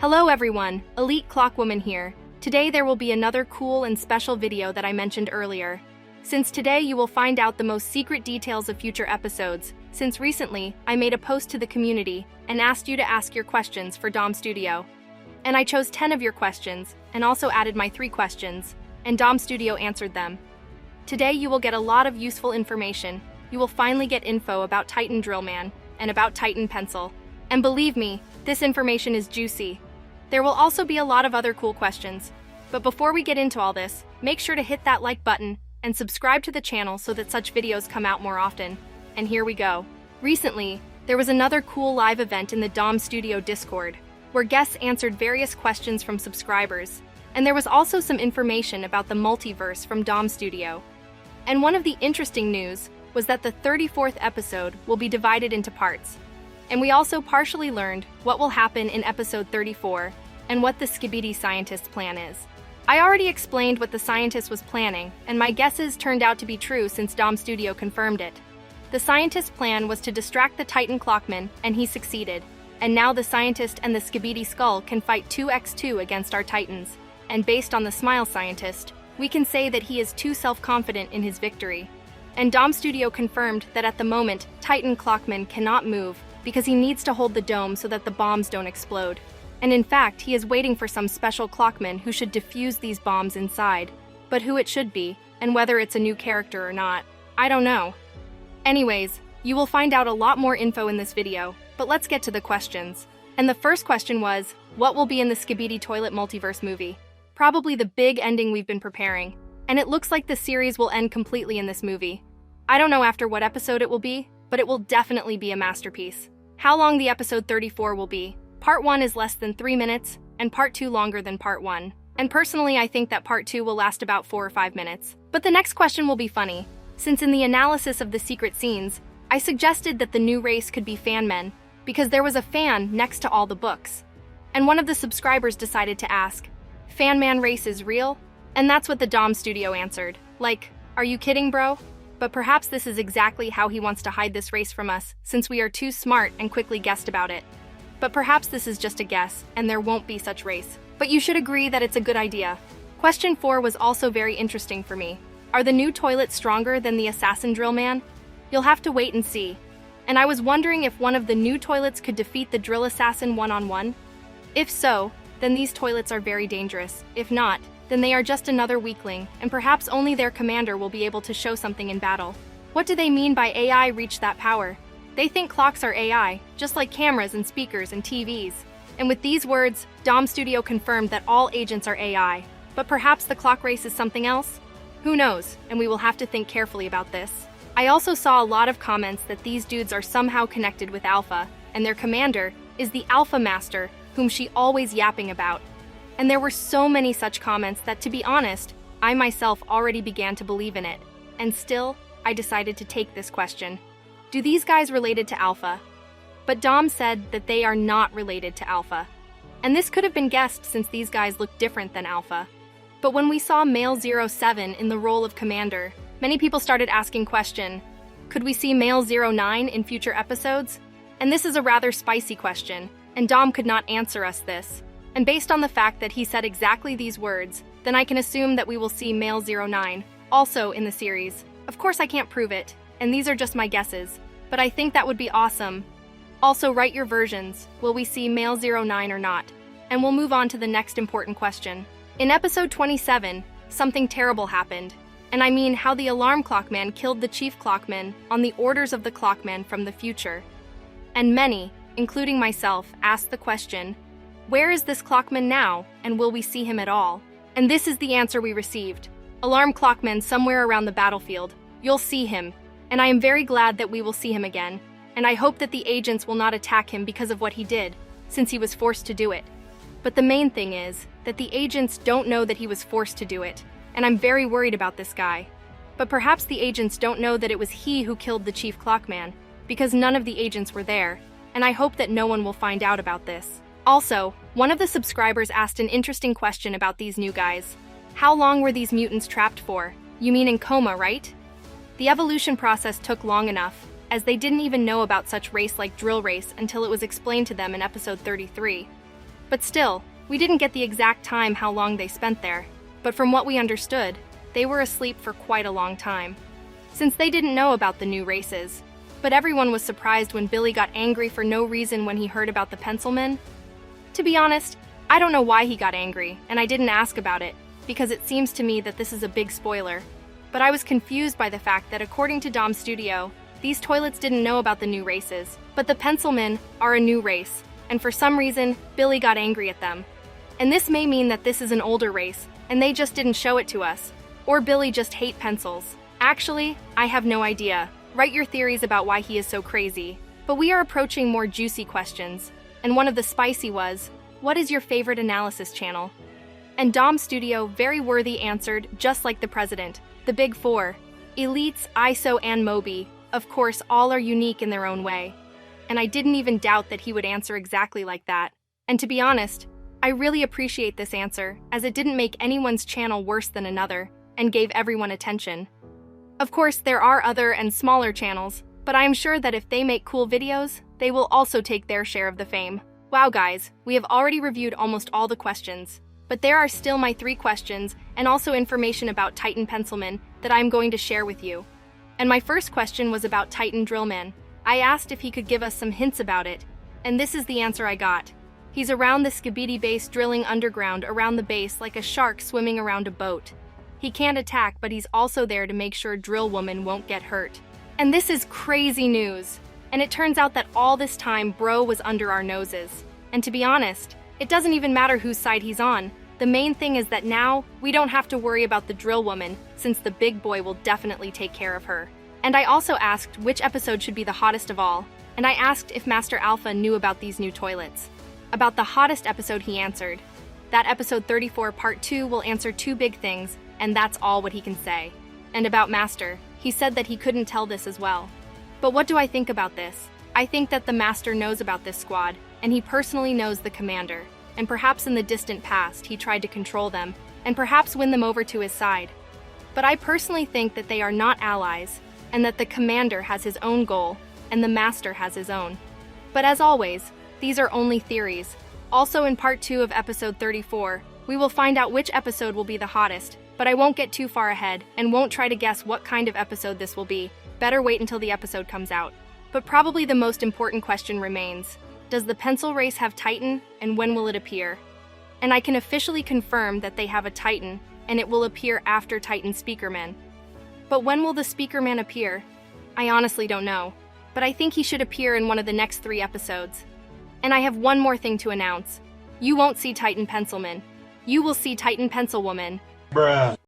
Hello everyone, Elite Clockwoman here. Today there will be another cool and special video that I mentioned earlier. Since today you will find out the most secret details of future episodes, since recently I made a post to the community and asked you to ask your questions for Dom Studio. And I chose 10 of your questions and also added my 3 questions, and Dom Studio answered them. Today you will get a lot of useful information. You will finally get info about Titan Drillman and about Titan Pencil. And believe me, this information is juicy. There will also be a lot of other cool questions. But before we get into all this, make sure to hit that like button and subscribe to the channel so that such videos come out more often. And here we go. Recently, there was another cool live event in the Dom Studio Discord, where guests answered various questions from subscribers. And there was also some information about the multiverse from Dom Studio. And one of the interesting news was that the 34th episode will be divided into parts. And we also partially learned what will happen in episode 34 and what the SKIBIDI scientist's plan is. I already explained what the scientist was planning, and my guesses turned out to be true since Dom Studio confirmed it. The scientist's plan was to distract the Titan Clockman, and he succeeded. And now the scientist and the SKIBIDI skull can fight 2x2 against our Titans. And based on the Smile scientist, we can say that he is too self-confident in his victory. And Dom Studio confirmed that at the moment, Titan Clockman cannot move because he needs to hold the dome so that the bombs don't explode. And in fact, he is waiting for some special Clockman who should defuse these bombs inside. But who it should be, and whether it's a new character or not, I don't know. Anyways, you will find out a lot more info in this video, but let's get to the questions. And the first question was, what will be in the SKIBIDI Toilet Multiverse movie? Probably the big ending we've been preparing. And it looks like the series will end completely in this movie. I don't know after what episode it will be, but it will definitely be a masterpiece. How long the episode 34 will be? Part 1 is less than 3 minutes, and Part 2 longer than Part 1. And personally, I think that Part 2 will last about 4 or 5 minutes. But the next question will be funny, since in the analysis of the secret scenes, I suggested that the new race could be fan men, because there was a fan next to all the books. And one of the subscribers decided to ask, "Fan man race is real?" And that's what the Dom Studio answered. Like, are you kidding, bro? But perhaps this is exactly how he wants to hide this race from us, since we are too smart and quickly guessed about it. But perhaps this is just a guess, and there won't be such race. But you should agree that it's a good idea. Question 4 was also very interesting for me. Are the new toilets stronger than the assassin drill man? You'll have to wait and see. And I was wondering if one of the new toilets could defeat the drill assassin one-on-one? If so, then these toilets are very dangerous. If not, then they are just another weakling, and perhaps only their commander will be able to show something in battle. What do they mean by AI reach that power? They think clocks are AI, just like cameras and speakers and TVs. And with these words, Dom Studio confirmed that all agents are AI. But perhaps the clock race is something else? Who knows, and we will have to think carefully about this. I also saw a lot of comments that these dudes are somehow connected with Alpha, and their commander is the Alpha Master, whom she always yapping about. And there were so many such comments that, to be honest, I myself already began to believe in it. And still, I decided to take this question. Do these guys related to Alpha? But Dom said that they are not related to Alpha. And this could have been guessed since these guys look different than Alpha. But when we saw Male 07 in the role of commander, many people started asking question, could we see Male 09 in future episodes? And this is a rather spicy question, and Dom could not answer us this. And based on the fact that he said exactly these words, then I can assume that we will see Male 09 also in the series. Of course I can't prove it, and these are just my guesses, but I think that would be awesome. Also write your versions, will we see Male 09 or not? And we'll move on to the next important question. In episode 27, something terrible happened. And I mean how the alarm clockman killed the chief clockman on the orders of the clockman from the future. And many, including myself, asked the question, where is this clockman now, and will we see him at all? And this is the answer we received. Alarm clockman somewhere around the battlefield. You'll see him. And I am very glad that we will see him again. And I hope that the agents will not attack him because of what he did, since he was forced to do it. But the main thing is that the agents don't know that he was forced to do it. And I'm very worried about this guy. But perhaps the agents don't know that it was he who killed the chief clockman, because none of the agents were there. And I hope that no one will find out about this. Also, one of the subscribers asked an interesting question about these new guys. How long were these mutants trapped for? You mean in coma, right? The evolution process took long enough, as they didn't even know about such race like drill race until it was explained to them in episode 33. But still, we didn't get the exact time how long they spent there. But from what we understood, they were asleep for quite a long time, since they didn't know about the new races. But everyone was surprised when Billy got angry for no reason when he heard about the Pencilmen. To be honest, I don't know why he got angry, and I didn't ask about it, because it seems to me that this is a big spoiler. But I was confused by the fact that according to Dom's studio, these toilets didn't know about the new races. But the Pencilmen are a new race, and for some reason, Billy got angry at them. And this may mean that this is an older race, and they just didn't show it to us. Or Billy just hate pencils. Actually, I have no idea. Write your theories about why he is so crazy. But we are approaching more juicy questions, and one of the spicy was, what is your favorite analysis channel? And Dom Studio very worthy answered, just like the president, the big four, Elites, ISO, and Moby. Of course, all are unique in their own way. And I didn't even doubt that he would answer exactly like that. And to be honest, I really appreciate this answer, as it didn't make anyone's channel worse than another, and gave everyone attention. Of course, there are other and smaller channels, but I am sure that if they make cool videos, they will also take their share of the fame. Wow guys, we have already reviewed almost all the questions, but there are still my 3 questions and also information about Titan Pencilman that I am going to share with you. And my first question was about Titan Drillman. I asked if he could give us some hints about it, and this is the answer I got. He's around the SKIBIDI base drilling underground around the base like a shark swimming around a boat. He can't attack, but he's also there to make sure Drill Woman won't get hurt. And this is crazy news. And it turns out that all this time, Bro was under our noses. And to be honest, it doesn't even matter whose side he's on. The main thing is that now, we don't have to worry about the Drill Woman, since the big boy will definitely take care of her. And I also asked which episode should be the hottest of all. And I asked if Master Alpha knew about these new toilets. About the hottest episode, he answered. That episode 34 part 2 will answer 2 big things, and that's all what he can say. And about Master, he said that he couldn't tell this as well. But what do I think about this? I think that the Master knows about this squad, and he personally knows the commander. And perhaps in the distant past, he tried to control them, and perhaps win them over to his side. But I personally think that they are not allies, and that the commander has his own goal, and the Master has his own. But as always, these are only theories. Also in part 2 of episode 34, we will find out which episode will be the hottest, but I won't get too far ahead and won't try to guess what kind of episode this will be. Better wait until the episode comes out. But probably the most important question remains. Does the Pencil race have Titan, and when will it appear? And I can officially confirm that they have a Titan, and it will appear after Titan Speakerman. But when will the Speakerman appear? I honestly don't know, but I think he should appear in one of the next 3 episodes. And I have one more thing to announce. You won't see Titan Pencilman. You will see Titan Pencilwoman. Bruh.